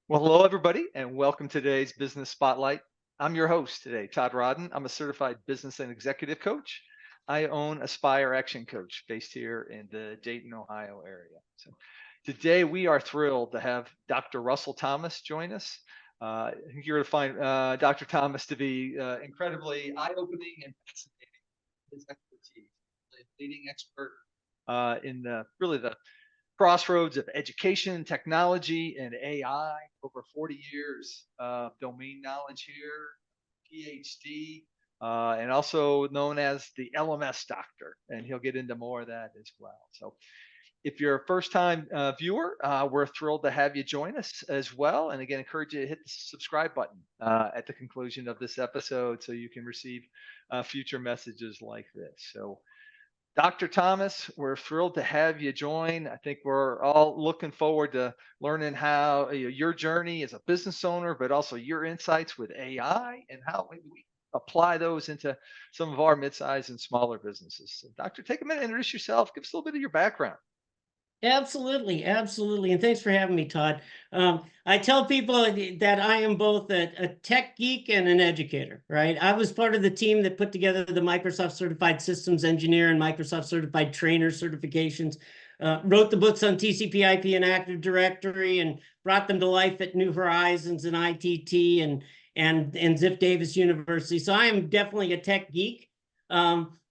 Well, hello, everybody, and welcome to today's Business Spotlight. I'm your host today, Todd Rodden. I'm a certified business and executive coach. I own Aspire Action Coach based here in the Dayton, Ohio area. So today we are thrilled to have Dr. Russell Thomas join us. I think you're going to find Dr. Thomas to be incredibly eye-opening and fascinating. His expertise, a leading expert in really the crossroads of education, technology, and AI. Over 40 years of domain knowledge here, PhD, and also known as the LMS Doctor. And he'll get into more of that as well. So if you're a first time viewer, we're thrilled to have you join us as well. And again, encourage you to hit the subscribe button at the conclusion of this episode so you can receive future messages like this. So Dr. Thomas, we're thrilled to have you join. I think we're all looking forward to learning how your journey as a business owner, but also your insights with AI and how we apply those into some of our mid-sized and smaller businesses. So, Doctor, take a minute, introduce yourself, give us a little bit of your background. Absolutely, absolutely. And thanks for having me, Todd. I tell people that I am both a tech geek and an educator, right? I was part of the team that put together the Microsoft Certified Systems Engineer and Microsoft Certified Trainer certifications, wrote the books on TCP, IP, and Active Directory, and brought them to life at New Horizons and ITT and Ziff Davis University. So I am definitely a tech geek.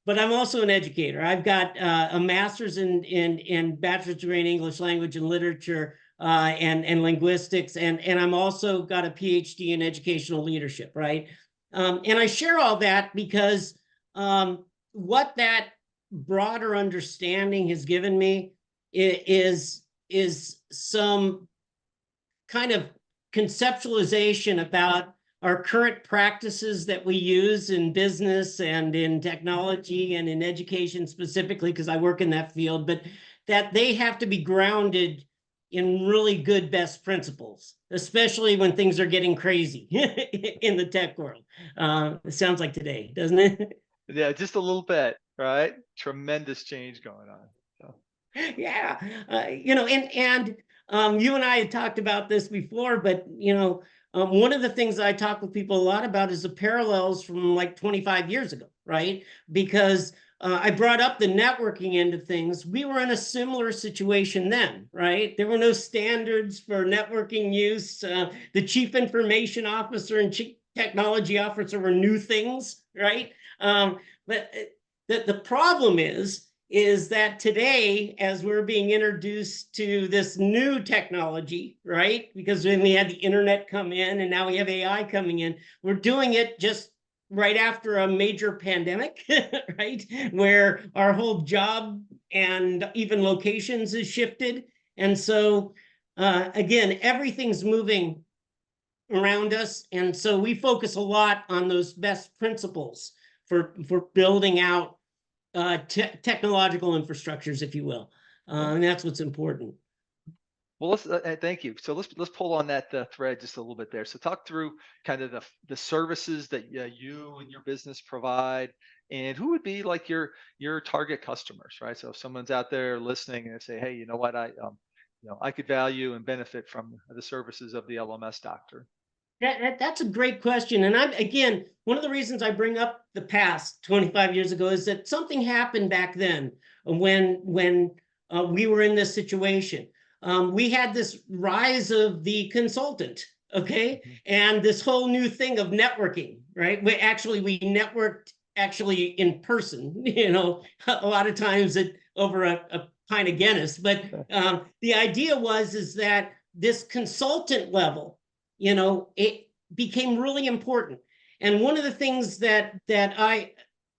But I'm also an educator. I've got a master's in bachelor's degree in English language and literature and linguistics, and I'm also got a PhD in educational leadership, right? And I share all that because what that broader understanding has given me is some kind of conceptualization about our current practices that we use in business and in technology and in education specifically, because I work in that field, but that they have to be grounded in really good best principles, especially when things are getting crazy in the tech world. It sounds like today, doesn't it? Yeah, just a little bit, right? Tremendous change going on. So. Yeah, you and I had talked about this before, but one of the things that I talk with people a lot about is the parallels from like 25 years ago, right? Because I brought up the networking end of things. We were in a similar situation then, right? There were no standards for networking use. The chief information officer and chief technology officer were new things, right? But the problem is that today, as we're being introduced to this new technology, right? Because when we had the internet come in and now we have AI coming in, we're doing it just right after a major pandemic, right? Where our whole job and even locations has shifted. And so, again, everything's moving around us. And so we focus a lot on those best principles for building out technological infrastructures, if you will, and that's what's important. Well, let's thank you. So let's pull on that thread just a little bit there. So talk through kind of the services that you and your business provide, and who would be like your target customers, right? So if someone's out there listening and they say, hey, you know what, I could value and benefit from the services of the LMS Doctor. That's a great question. And again, one of the reasons I bring up the past 25 years ago is that something happened back then when we were in this situation. We had this rise of the consultant, okay? Mhm. And this whole new thing of networking, right? We networked actually in person, a lot of times over a pint of Guinness. But the idea is that this consultant level, it became really important. And one of the things that I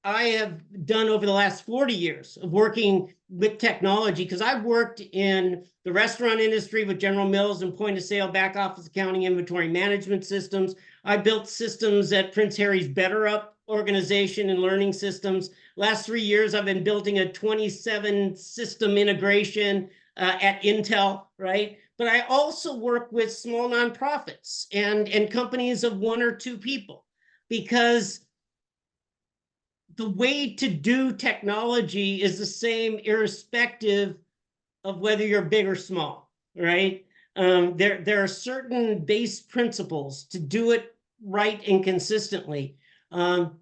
have done over the last 40 years of working with technology, because I've worked in the restaurant industry with General Mills and point of sale, back office accounting, inventory management systems. I built systems at Prince Harry's Better Up organization and learning systems. Last 3 years, I've been building a 27 system integration at Intel, right? But I also work with small nonprofits and companies of 1 or 2 people, because the way to do technology is the same irrespective of whether you're big or small, right? There are certain base principles to do it right and consistently. And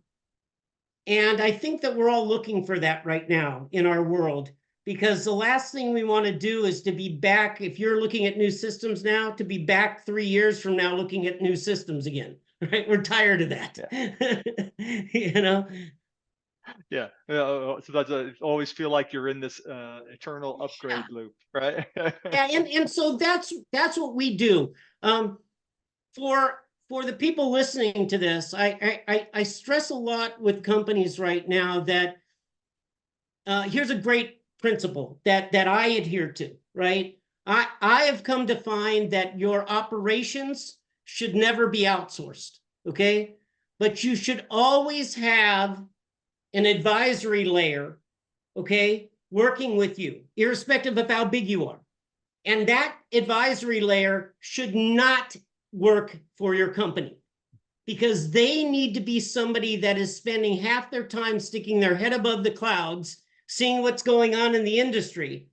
I think that we're all looking for that right now in our world, because the last thing we want to do is to be back, if you're looking at new systems now, to be back 3 years from now looking at new systems again, right? We're tired of that. Yeah. You know? Yeah. Sometimes I always feel like you're in this eternal upgrade loop, right? Yeah, and so that's what we do. For the people listening to this, I stress a lot with companies right now that here's a great principle that I adhere to, right? I have come to find that your operations should never be outsourced, okay? But you should always have an advisory layer, okay, working with you, irrespective of how big you are. And that advisory layer should not work for your company, because they need to be somebody that is spending half their time sticking their head above the clouds, seeing what's going on in the industry,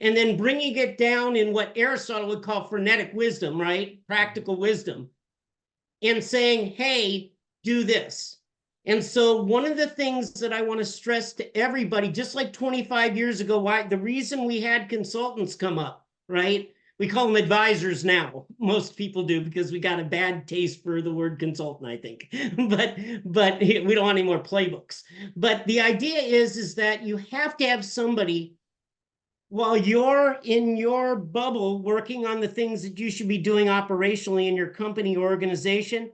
and then bringing it down in what Aristotle would call frenetic wisdom, right? Practical wisdom, and saying, hey, do this. And so one of the things that I want to stress to everybody, just like 25 years ago, why the reason we had consultants come up, right? We call them advisors now. Most people do, because we got a bad taste for the word consultant, I think. but we don't want any more playbooks. But the idea is that you have to have somebody, while you're in your bubble working on the things that you should be doing operationally in your company or organization,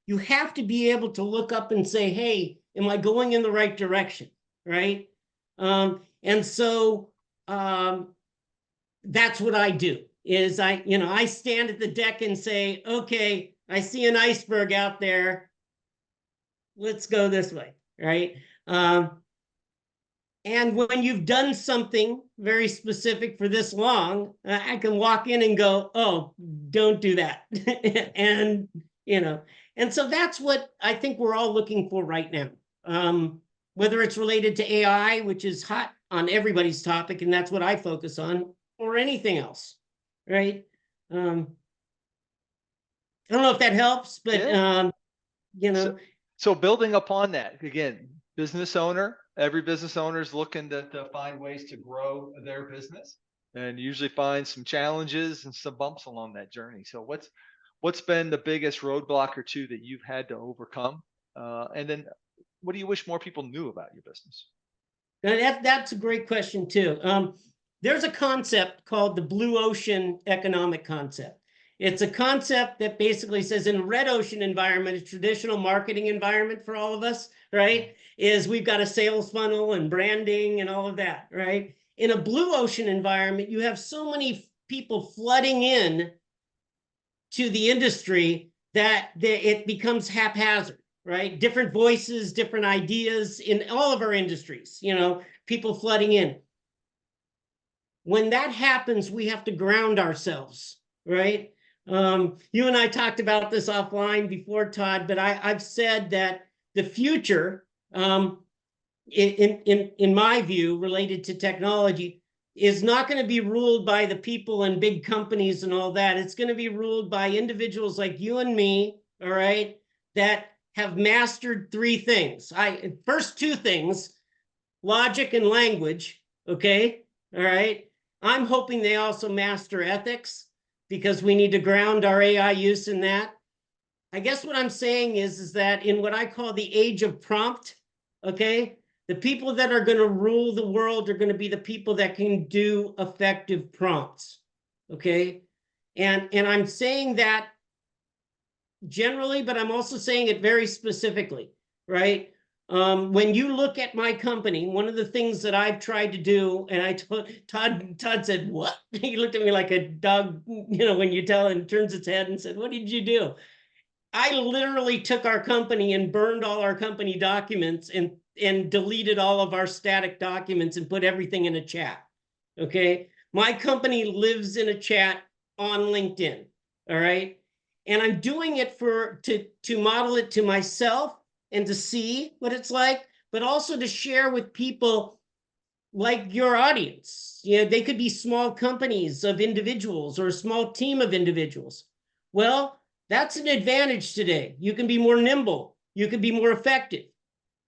you have to be able to look up and say, hey, am I going in the right direction, right? And so that's what I do, is I stand at the deck and say, okay, I see an iceberg out there. Let's go this way, right? And when you've done something very specific for this long, I can walk in and go, oh, don't do that. And, and so that's what I think we're all looking for right now. Whether it's related to AI, which is hot on everybody's topic, and that's what I focus on, or anything else, right? I don't know if that helps, but, Yeah. So building upon that, again, business owner, every business owner is looking to find ways to grow their business, and usually find some challenges and some bumps along that journey. So what's been the biggest roadblock or two that you've had to overcome? And then what do you wish more people knew about your business? That's a great question too. There's a concept called the blue ocean economic concept. It's a concept that basically says, in a red ocean environment, a traditional marketing environment for all of us, right, is we've got a sales funnel and branding and all of that, right? In a blue ocean environment, you have so many people flooding in to the industry that it becomes haphazard, right? Different voices, different ideas in all of our industries, people flooding in. When that happens, we have to ground ourselves, right? You and I talked about this offline before, Todd, but I've said that the future, in my view, related to technology, is not going to be ruled by the people and big companies and all that. It's going to be ruled by individuals like you and me, all right, that have mastered three things. First two things, logic and language, okay, all right? I'm hoping they also master ethics, because we need to ground our AI use in that. I guess what I'm saying is that in what I call the age of prompt, okay, the people that are going to rule the world are going to be the people that can do effective prompts, okay? And I'm saying that generally, but I'm also saying it very specifically, right? When you look at my company, one of the things that I've tried to do, and Todd said, what? He looked at me like a dog, when you tell it, turns its head and said, what did you do? I literally took our company and burned all our company documents and deleted all of our static documents and put everything in a chat, okay? My company lives in a chat on LinkedIn, all right? And I'm doing it to model it to myself and to see what it's like, but also to share with people like your audience. You know, they could be small companies of individuals or a small team of individuals. Well, that's an advantage today. You can be more nimble. You can be more effective.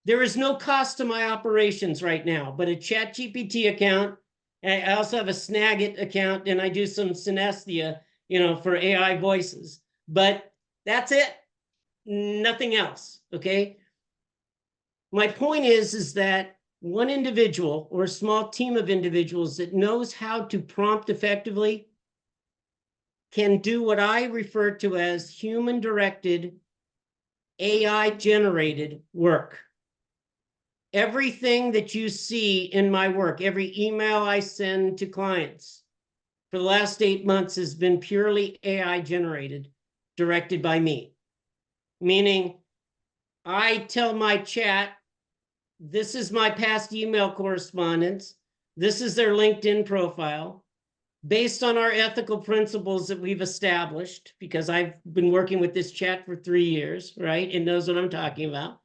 There is no cost to my operations right now, but a ChatGPT account. I also have a Snagit account, and I do some synesthesia, you know, for AI voices. But that's it. Nothing else. Okay. My point is that one individual or a small team of individuals that knows how to prompt effectively can do what I refer to as human-directed, AI-generated work. Everything that you see in my work, every email I send to clients for the last 8 months has been purely AI-generated, directed by me. Meaning, I tell my chat, this is my past email correspondence. This is their LinkedIn profile. Based on our ethical principles that we've established, because I've been working with this chat for 3 years, right? It knows what I'm talking about.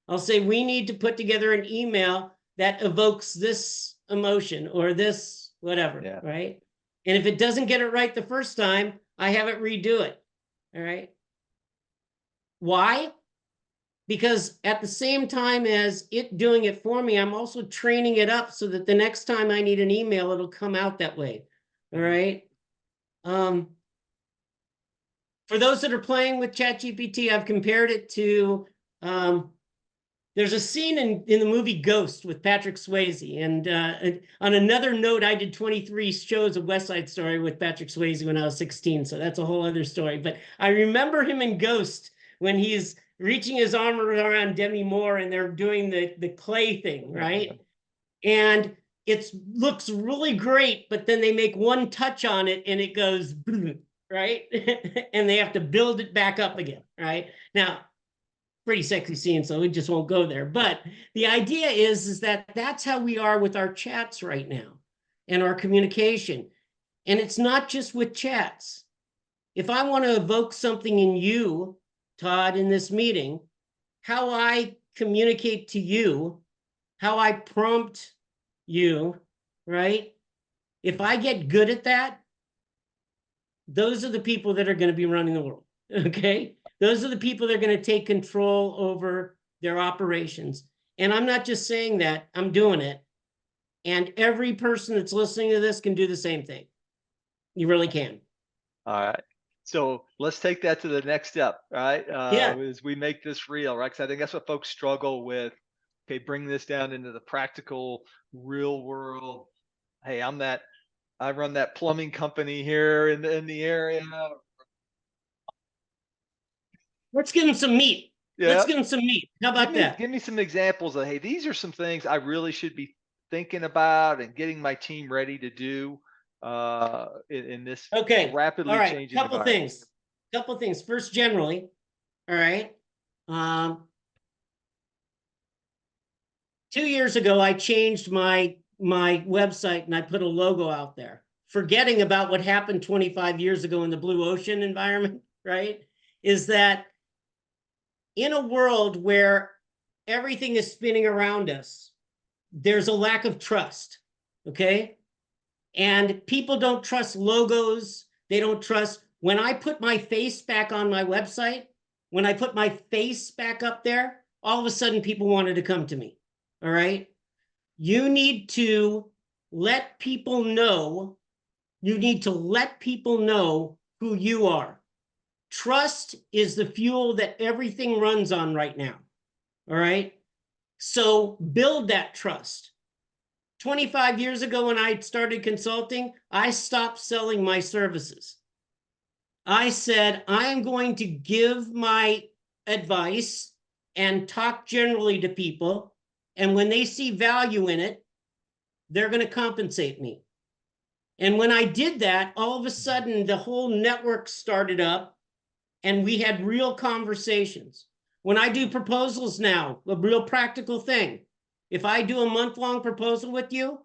I'll say, we need to put together an email that evokes this emotion or this whatever, right? And if it doesn't get it right the first time, I have it redo it, all right? Why? Because at the same time as it doing it for me, I'm also training it up so that the next time I need an email, it'll come out that way. All right. For those that are playing with ChatGPT, I've compared it to, there's a scene in the movie Ghost with Patrick Swayze. And on another note, I did 23 shows of West Side Story with Patrick Swayze when I was 16. So that's a whole other story. But I remember him in Ghost when he's reaching his arm around Demi Moore and they're doing the clay thing, right? And it looks really great, but then they make one touch on it and it goes, right? And they have to build it back up again, right? Now, pretty sexy scene, so we just won't go there. But the idea is that that's how we are with our chats right now and our communication. And it's not just with chats. If I want to evoke something in you, Todd, in this meeting, how I communicate to you, how I prompt you, right? If I get good at that, those are the people that are going to be running the world, okay? Those are the people that are going to take control over their operations. And I'm not just saying that, I'm doing it. And every person that's listening to this can do the same thing. You really can. All right. So let's take that to the next step, right? Yeah. As we make this real, right? Because I think that's what folks struggle with. Okay, bring this down into the practical, real world. Hey, I run that plumbing company here in the area. Let's give them some meat. Let's Yeah. give them some meat. How about that? Give me some examples of, hey, these are some things I really should be thinking about and getting my team ready to do in this Okay. rapidly All right. changing Couple environment. things. Couple things. First, generally, all right. 2 years ago, I changed my website and I put a logo out there, forgetting about what happened 25 years ago in the blue ocean environment, right? Is that in a world where everything is spinning around us, there's a lack of trust, okay? And people don't trust logos. They don't trust. When I put my face back on my website, when I put my face back up there, all of a sudden people wanted to come to me. All right. You need to let people know. You need to let people know who you are. Trust is the fuel that everything runs on right now. All right. So build that trust. 25 years ago, when I started consulting, I stopped selling my services. I said, I'm going to give my advice and talk generally to people. And when they see value in it, they're going to compensate me. And when I did that, all of a sudden, the whole network started up and we had real conversations. When I do proposals now, a real practical thing, if I do a month-long proposal with you,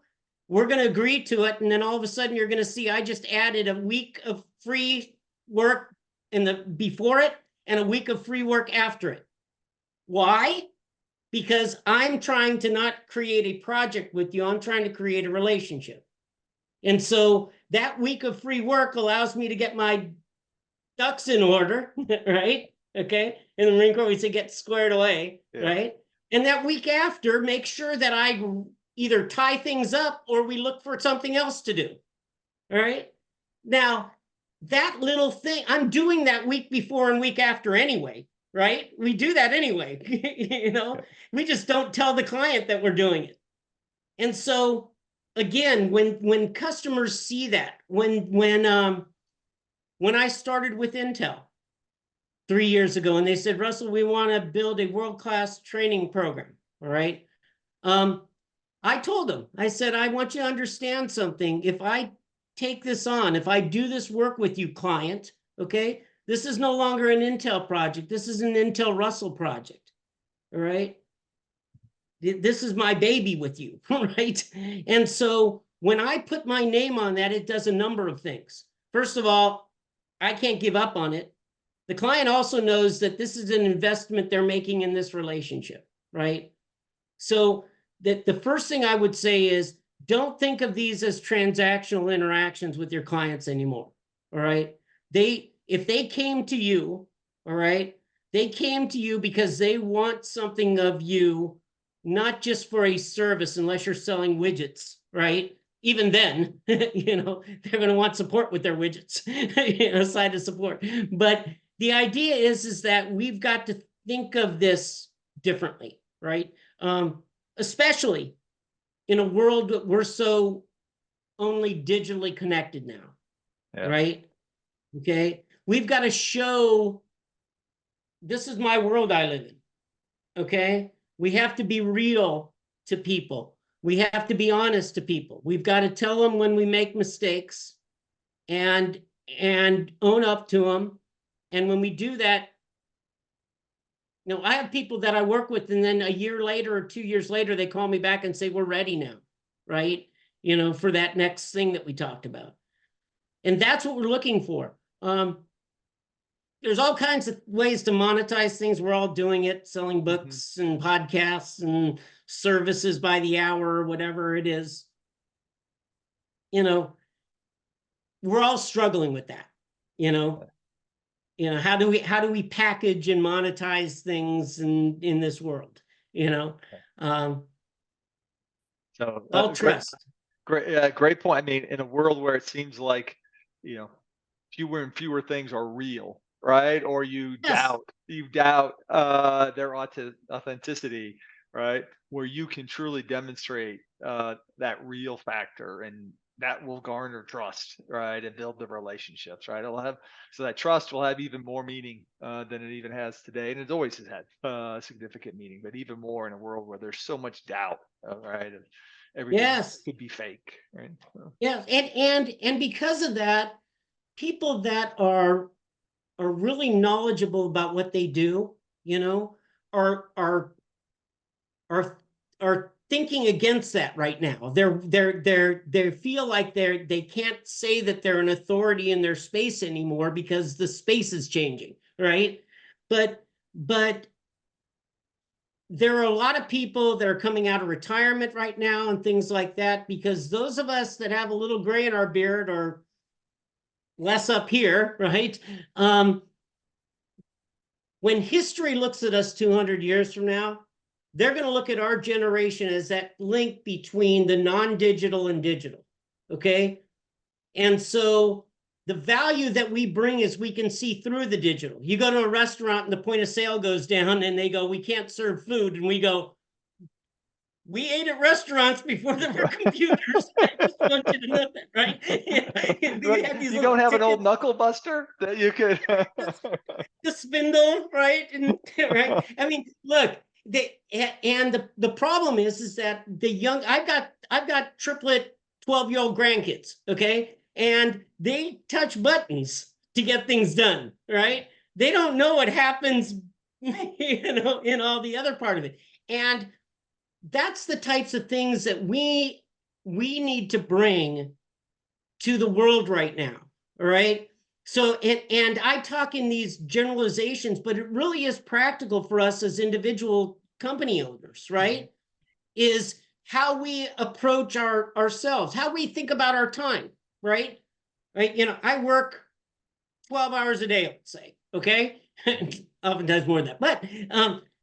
we're going to agree to it. And then all of a sudden, you're going to see I just added a week of free work in the before it and a week of free work after it. Why? because I'm trying to not create a project with you. I'm trying to create a relationship. And so that week of free work allows me to get my ducks in order, right? Okay. In the Marine Corps, we say get squared away, right? And that week after, make sure that I either tie things up or we look for something else to do. All right. Now, that little thing, I'm doing that week before and week after anyway, right? We do that anyway. We just don't tell the client that we're doing it. And so again, when customers see that, when I started with Intel 3 years ago, and they said, Russell, we want to build a world-class training program. All right. I told them, I said, I want you to understand something. If I take this on, if I do this work with you, client, okay, this is no longer an Intel project. This is an Intel Russell project. All right. This is my baby with you, right? And so when I put my name on that, it does a number of things. First of all, I can't give up on it. The client also knows that this is an investment they're making in this relationship, right? So the first thing I would say is, don't think of these as transactional interactions with your clients anymore, all right? If they came to you, all right, they came to you because they want something of you, not just for a service, unless you're selling widgets, right? Even then, they're going to want support with their widgets, side of support. But the idea is that we've got to think of this differently, right? Especially in a world that we're so only digitally connected now, right? Okay. We've got to show, this is my world I live in. Okay. We have to be real to people. We have to be honest to people. We've got to tell them when we make mistakes and own up to them. And when we do that, I have people that I work with, and then a year later or 2 years later, they call me back and say, we're ready now, right? For that next thing that we talked about. And that's what we're looking for. There's all kinds of ways to monetize things. We're all doing it, selling books and podcasts and services by the hour or whatever it is. We're all struggling with that, how do we package and monetize things in this world, So all trust. Great point. I mean, in a world where it seems like, fewer and fewer things are real, right? Or you doubt their authenticity, right? Where you can truly demonstrate that real factor, and that will garner trust, right? And build the relationships, right? So that trust will have even more meaning than it even has today. And it always has had significant meaning, but even more in a world where there's so much doubt, right? And everything could be fake, right? So. Yeah. And because of that, people that are really knowledgeable about what they do, are thinking against that right now. They feel like they can't say that they're an authority in their space anymore because the space is changing, right? But there are a lot of people that are coming out of retirement right now and things like that, because those of us that have a little gray in our beard or less up here, right? When history looks at us 200 years from now, they're going to look at our generation as that link between the non-digital and digital, okay? And so the value that we bring is we can see through the digital. You go to a restaurant and the point of sale goes down and they go, we can't serve food. And we go, we ate at restaurants before there were computers. I just want you to know that, right? You don't have an old knuckle buster that you could the spindle, right? And right. I mean, look, the problem is that the young, I've got triplet 12-year-old grandkids, okay, and they touch buttons to get things done, right? They don't know what happens, in all the other part of it, and that's the types of things that we need to bring to the world right now. All right. So, and I talk in these generalizations, but it really is practical for us as individual company owners, right? Is how we approach ourselves, how we think about our time, right? Right. You know, I work 12 hours a day, let's say, okay? Oftentimes more than that. But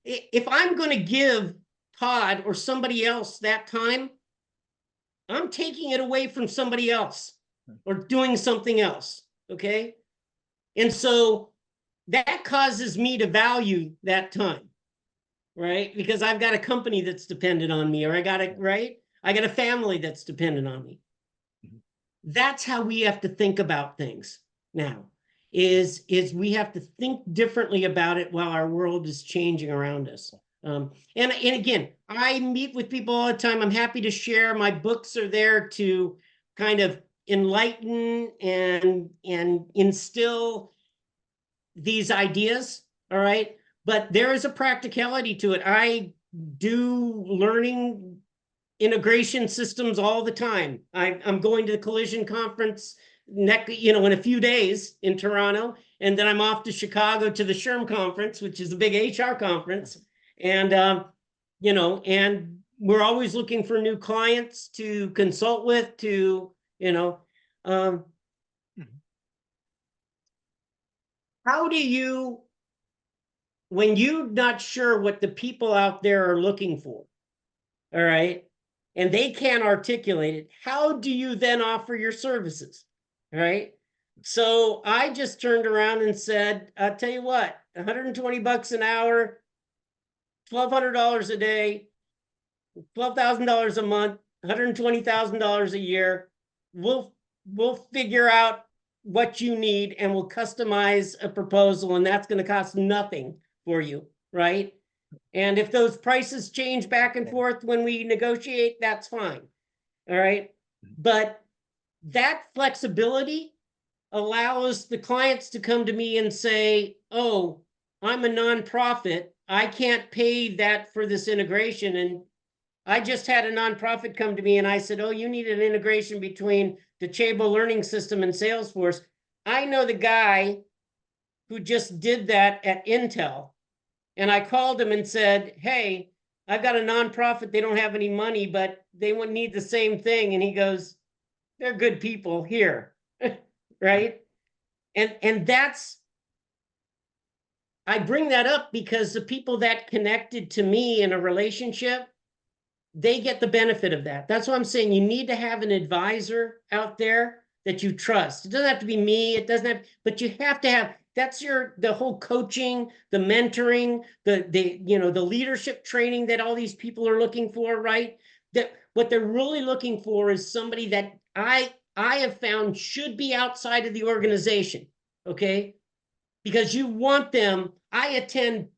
if I'm going to give Todd or somebody else that time, I'm taking it away from somebody else or doing something else, okay? And so that causes me to value that time, right? Because I've got a company that's dependent on me, or I got a, right? I got a family that's dependent on me. That's how we have to think about things now, is we have to think differently about it while our world is changing around us. And again, I meet with people all the time. I'm happy to share. My books are there to kind of enlighten and instill these ideas. All right. But there is a practicality to it. I do learning integration systems all the time. I'm going to the collision conference in a few days in Toronto, and then I'm off to Chicago to the SHRM conference, which is a big HR conference. And and we're always looking for new clients to consult with, how do you, when you're not sure what the people out there are looking for, all right, and they can't articulate it, how do you then offer your services? All right. So I just turned around and said, I'll tell you what, 120 bucks an hour, $1,200 a day, $12,000 a month, $120,000 a year. We'll figure out what you need and we'll customize a proposal, and that's going to cost nothing for you, right? And if those prices change back and forth when we negotiate, that's fine. All right. But that flexibility allows the clients to come to me and say, oh, I'm a nonprofit. I can't pay that for this integration. And I just had a nonprofit come to me and I said, oh, you need an integration between the Docebo learning system and Salesforce. I know the guy who just did that at Intel. And I called him and said, hey, I've got a nonprofit. They don't have any money, but they would need the same thing. And he goes, they're good people here. Right. And that's, I bring that up because the people that connected to me in a relationship, they get the benefit of that. That's what I'm saying. You need to have an advisor out there that you trust. It doesn't have to be me. It doesn't have, but you have to have, that's the whole coaching, the mentoring, the leadership training that all these people are looking for, right? That what they're really looking for is somebody that I have found should be outside of the organization, okay? Because you want them. I attend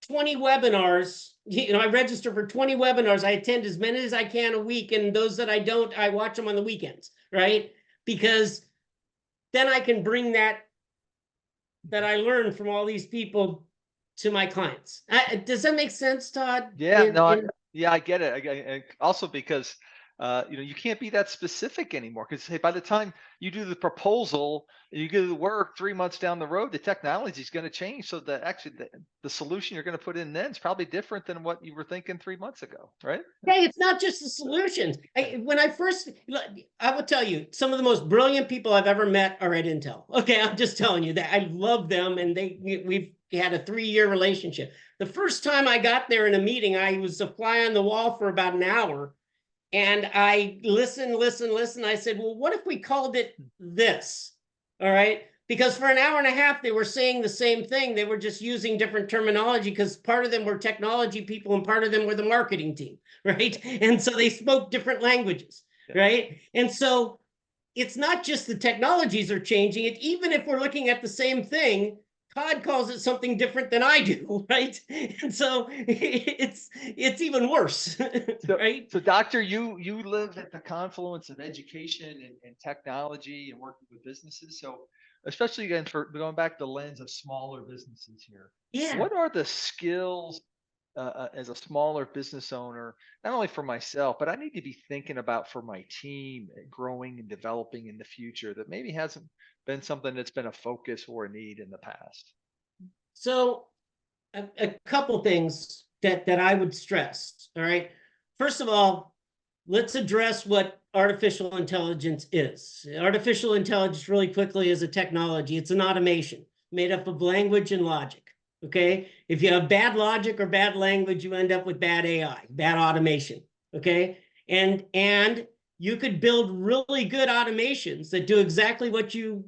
20 webinars. I register for 20 webinars. I attend as many as I can a week, and those that I don't, I watch them on the weekends, right? Because then I can bring that I learned from all these people to my clients. Does that make sense, Todd? Yeah, I get it. And also because you can't be that specific anymore. Because hey, by the time you do the proposal, you do the work 3 months down the road, the technology is going to change. So that actually the solution you're going to put in then is probably different than what you were thinking 3 months ago, right? Hey, it's not just the solutions. I will tell you, some of the most brilliant people I've ever met are at Intel. Okay, I'm just telling you that I love them, and we've had a 3-year relationship. The first time I got there in a meeting, I was a fly on the wall for about an hour, and I listened. I said, well, what if we called it this? All right. Because for an hour and a half, they were saying the same thing. They were just using different terminology because part of them were technology people and part of them were the marketing team, right? And so they spoke different languages, right? And so it's not just the technologies are changing it. Even if we're looking at the same thing, Todd calls it something different than I do, right? And so it's even worse, right? So, Doctor, you live at the confluence of education and technology and working with businesses. So, especially again for going back to the lens of smaller businesses here, Yeah. what are the skills as a smaller business owner, not only for myself, but I need to be thinking about for my team growing and developing in the future that maybe hasn't been something that's been a focus or a need in the past? So a couple things. that I would stress. All right. First of all, let's address what artificial intelligence is. Artificial intelligence, really quickly, is a technology. It's an automation made up of language and logic. Okay. If you have bad logic or bad language, you end up with bad AI, bad automation. Okay. And you could build really good automations that do exactly what you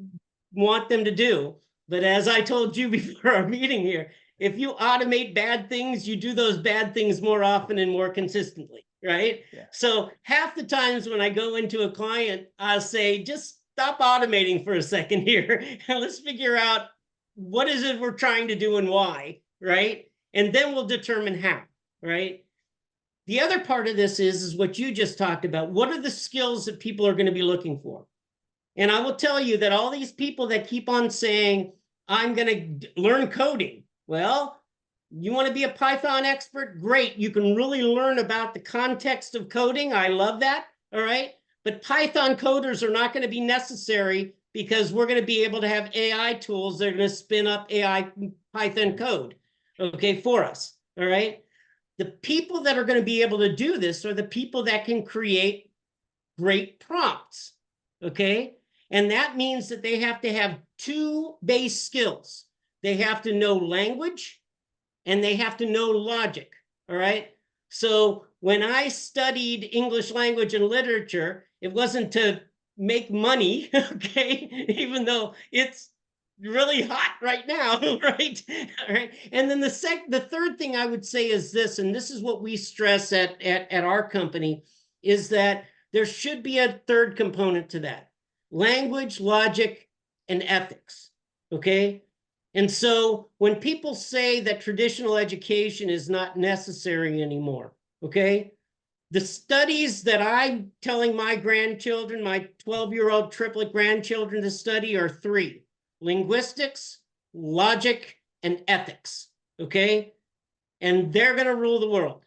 want them to do. But as I told you before our meeting here, if you automate bad things, you do those bad things more often and more consistently, right? Yeah. So half the times when I go into a client, I'll say, just stop automating for a second here and let's figure out what is it we're trying to do and why, right? And then we'll determine how, right? The other part of this is what you just talked about. What are the skills that people are going to be looking for? And I will tell you that all these people that keep on saying, I'm going to learn coding. Well, you want to be a Python expert? Great. You can really learn about the context of coding. I love that. All right. But Python coders are not going to be necessary because we're going to be able to have AI tools that are going to spin up AI Python code, okay, for us. All right. The people that are going to be able to do this are the people that can create great prompts. Okay. And that means that they have to have two base skills. They have to know language and they have to know logic. All right. So when I studied English language and literature, it wasn't to make money, okay, even though it's really hot right now, right? All right. And then the third thing I would say is this, and this is what we stress at our company, is that there should be a third component to that: language, logic, and ethics. Okay. And so when people say that traditional education is not necessary anymore, okay, the studies that I'm telling my grandchildren, my 12-year-old triplet grandchildren to study are three: linguistics, logic, and ethics. Okay. And they're going to rule the world.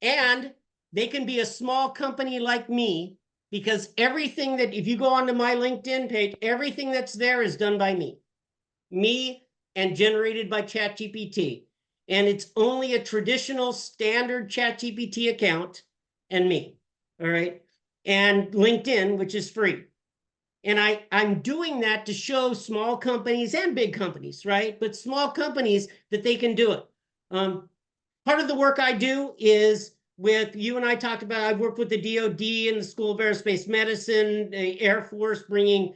And they can be a small company like me, because everything that, if you go onto my LinkedIn page, everything that's there is done by me and generated by ChatGPT. And it's only a traditional standard ChatGPT account and me. All right. And LinkedIn, which is free. And I'm doing that to show small companies and big companies, right? But small companies that they can do it. Part of the work I do is with, you and I talked about, I've worked with the DoD and the School of Aerospace Medicine, the Air Force, bringing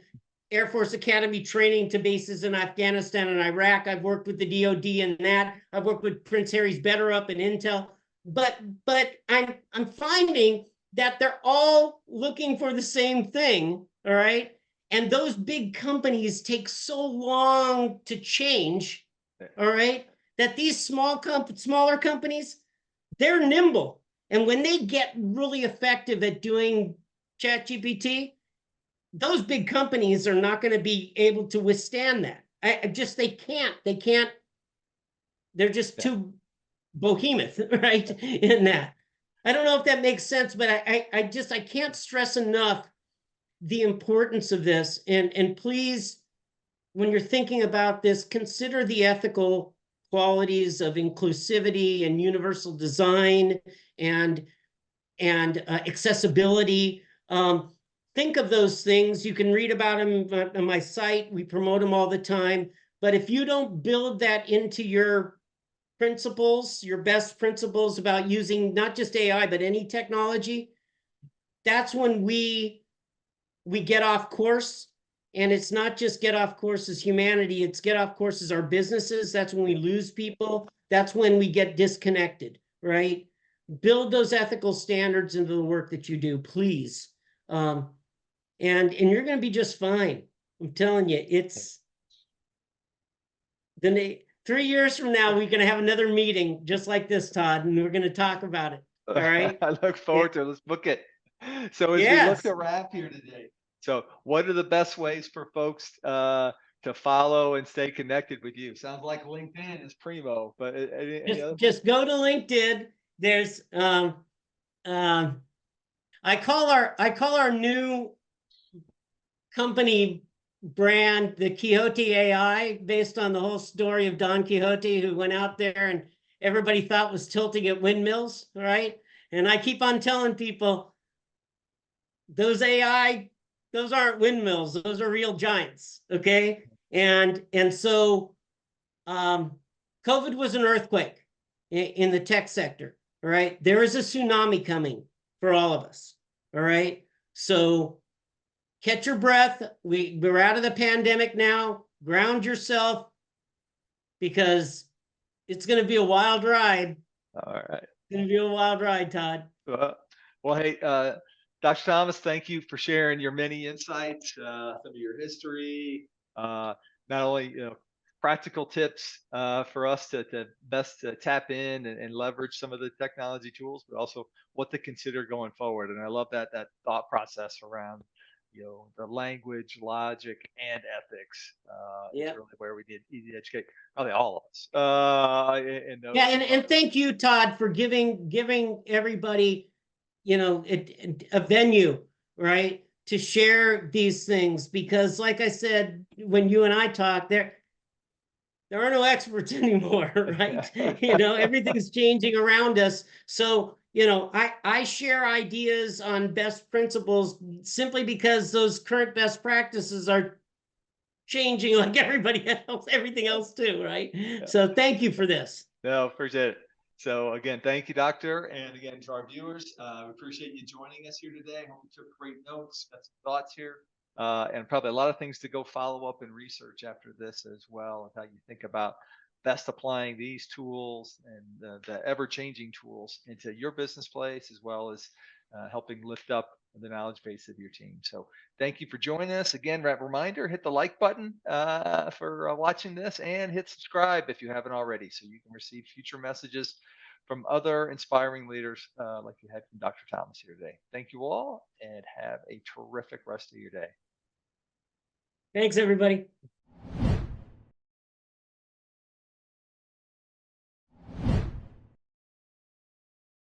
Air Force Academy training to bases in Afghanistan and Iraq. I've worked with the DoD in that. I've worked with Prince Harry's Better Up and Intel. But I'm finding that they're all looking for the same thing, all right? And those big companies take so long to change, all right, that these smaller companies, they're nimble. And when they get really effective at doing ChatGPT, those big companies are not going to be able to withstand that. They can't. They're just too behemoth, right, in that. I don't know if that makes sense, but I can't stress enough the importance of this. And please, when you're thinking about this, consider the ethical qualities of inclusivity and universal design and accessibility. Think of those things. You can read about them on my site. We promote them all the time. But if you don't build that into your principles, your best principles about using not just AI, but any technology, that's when we get off course. And it's not just get off course as humanity, it's get off course as our businesses. That's when we lose people. That's when we get disconnected, right? Build those ethical standards into the work that you do, please. And you're going to be just fine. I'm telling you, it's then 3 years from now, we're going to have another meeting just like this, Todd, and we're going to talk about it. All right. I look forward to it. Let's book it. So as we look Yes. to wrap here today, so what are the best ways for folks to follow and stay connected with you? Sounds like LinkedIn is primo, but any other? Just go to LinkedIn. There's I call our new company brand the Quixote AI, based on the whole story of Don Quixote, who went out there everybody thought was tilting at windmills, right? And I keep on telling people, those AI, those aren't windmills, those are real giants, okay? And so COVID was an earthquake in the tech sector, all right? There is a tsunami coming for all of us, all right? So catch your breath. We're out of the pandemic now. Ground yourself, because it's going to be a wild ride. All right. It's going to be a wild ride, Todd. Well, hey, Dr. Thomas, thank you for sharing your many insights, some of your history, not only practical tips for us to best tap in and leverage some of the technology tools, but also what to consider going forward. And I love that thought process around the language, logic, and ethics is Yeah. really where we need to educate probably all of us in those Yeah, and components. thank you, Todd, for giving everybody, a venue, right, to share these things. Because, like I said, when you and I talk, there are no experts anymore, right? Everything's changing around us. So, I share ideas on best principles simply because those current best practices are changing like everybody else, everything else too, right? So thank you for this. No, appreciate it. So again, thank you, Doctor. And again, to our viewers, we appreciate you joining us here today. I hope you took great notes, got some thoughts here, and probably a lot of things to go follow up and research after this as well, and how you think about best applying these tools and the ever-changing tools into your business place, as well as helping lift up the knowledge base of your team. So thank you for joining us. Again, reminder, hit the like button for watching this, and hit subscribe if you haven't already, so you can receive future messages from other inspiring leaders like you had from Dr. Thomas here today. Thank you all, and have a terrific rest of your day. Thanks, everybody.